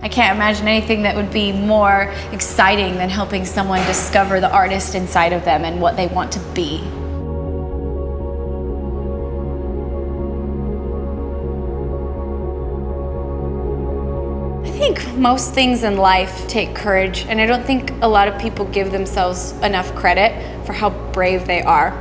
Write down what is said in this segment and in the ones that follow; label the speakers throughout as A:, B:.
A: I can't imagine anything that would be more exciting than helping someone discover the artist inside of them and what they want to be. I think most things in life take courage, and I don't think a lot of people give themselves enough credit for how brave they are.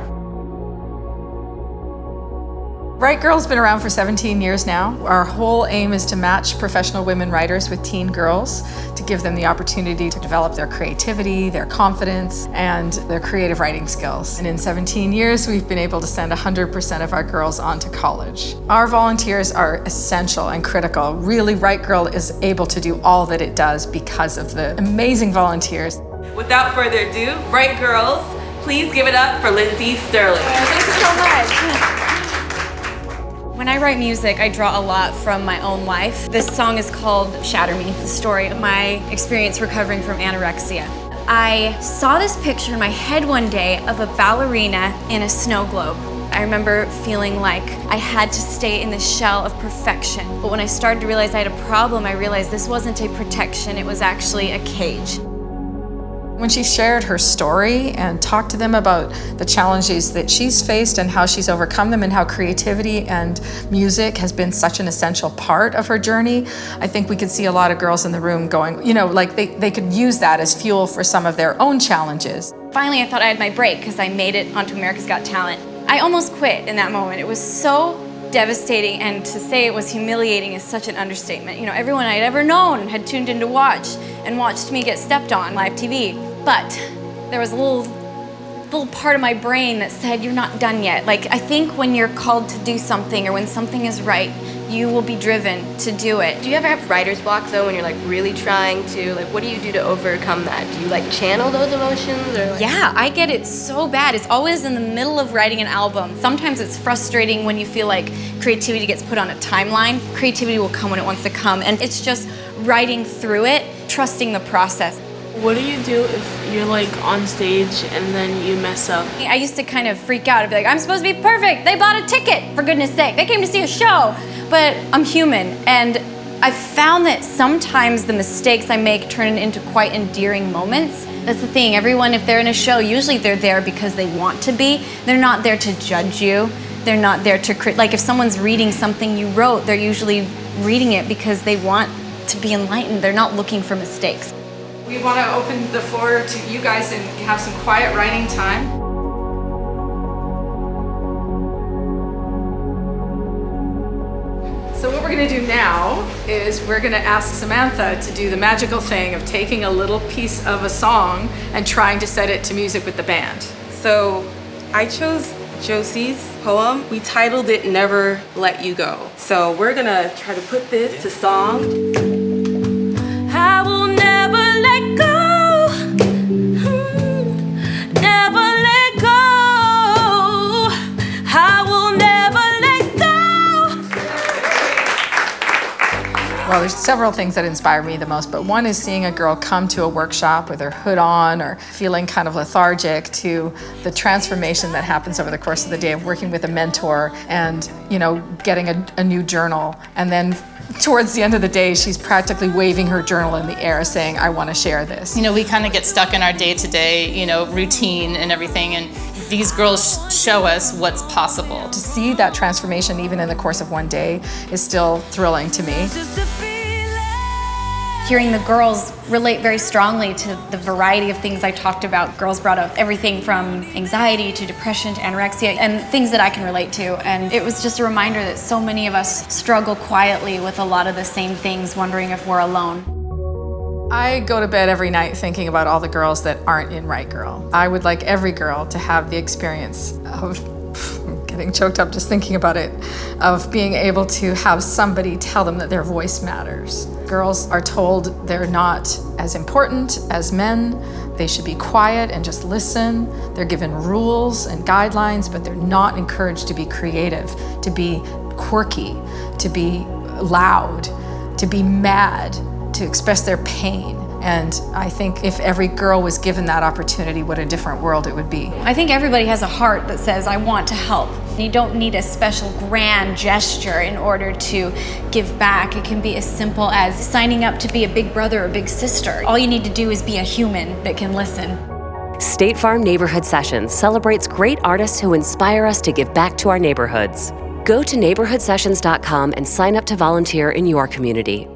B: Right Girl's been around for 17 years now. Our whole aim is to match professional women writers with teen girls, to give them the opportunity to develop their creativity, their confidence, and their creative writing skills. And in 17 years, we've been able to send 100% of our girls on to college. Our volunteers are essential and critical. Really, Right Girl is able to do all that it does because of the amazing volunteers.
C: Without further ado, Right Girls, please give it up for Lindsey Stirling.
A: Thank you so much. When I write music, I draw a lot from my own life. This song is called Shatter Me, the story of my experience recovering from anorexia. I saw this picture in my head one day of a ballerina in a snow globe. I remember feeling like I had to stay in this shell of perfection. But when I started to realize I had a problem, I realized this wasn't a protection, it was actually a cage.
B: When she shared her story and talked to them about the challenges that she's faced and how she's overcome them and how creativity and music has been such an essential part of her journey, I think we could see a lot of girls in the room going, you know, like they could use that as fuel for some of their own challenges.
A: Finally, I thought I had my break because I made it onto America's Got Talent. I almost quit in that moment. It was so devastating, and to say it was humiliating is such an understatement. You know, everyone I'd ever known had tuned in to watch and watched me get stepped on live TV. But there was a little part of my brain that said, you're not done yet. Like, I think when you're called to do something or when something is right, you will be driven to do it.
D: Do you ever have writer's block though when you're like really trying to, like, what do you do to overcome that? Do you like channel those emotions or like...
A: Yeah, I get it so bad. It's always in the middle of writing an album. Sometimes it's frustrating when you feel like creativity gets put on a timeline. Creativity will come when it wants to come, and it's just writing through it, trusting the process.
E: What do you do if you're like on stage and then you mess up?
A: I used to kind of freak out. I'd be like, I'm supposed to be perfect. They bought a ticket, for goodness sake. They came to see a show. But I'm human, and I've found that sometimes the mistakes I make turn into quite endearing moments. That's the thing. Everyone, if they're in a show, usually they're there because they want to be. They're not there to judge you. They're not there to like if someone's reading something you wrote, they're usually reading it because they want to be enlightened. They're not looking for mistakes.
B: We want to open the floor to you guys and have some quiet writing time. So what we're going to do now is we're going to ask Samantha to do the magical thing of taking a little piece of a song and trying to set it to music with the band.
C: So I chose Josie's poem. We titled it Never Let You Go. So we're gonna try to put this to song. I will never let go, never let go, I will never let go.
B: Well, there's several things that inspire me the most, but one is seeing a girl come to a workshop with her hood on or feeling kind of lethargic, to the transformation that happens over the course of the day of working with a mentor and, you know, getting a new journal. And then towards the end of the day, she's practically waving her journal in the air saying, I want to share this.
F: You know, we kind of get stuck in our day-to-day, you know, routine and everything, and these girls show us what's possible.
B: To see that transformation even in the course of one day is still thrilling to me.
A: Hearing the girls relate very strongly to the variety of things I talked about. Girls brought up everything from anxiety to depression to anorexia and things that I can relate to. And it was just a reminder that so many of us struggle quietly with a lot of the same things, wondering if we're alone.
B: I go to bed every night thinking about all the girls that aren't in Right Girl. I would like every girl to have the experience of getting choked up just thinking about it, of being able to have somebody tell them that their voice matters. Girls are told they're not as important as men. They should be quiet and just listen. They're given rules and guidelines, but they're not encouraged to be creative, to be quirky, to be loud, to be mad, to express their pain. And I think if every girl was given that opportunity, what a different world it would be.
A: I think everybody has a heart that says, I want to help. You don't need a special grand gesture in order to give back. It can be as simple as signing up to be a big brother or big sister. All you need to do is be a human that can listen.
G: State Farm Neighborhood Sessions celebrates great artists who inspire us to give back to our neighborhoods. Go to neighborhoodsessions.com and sign up to volunteer in your community.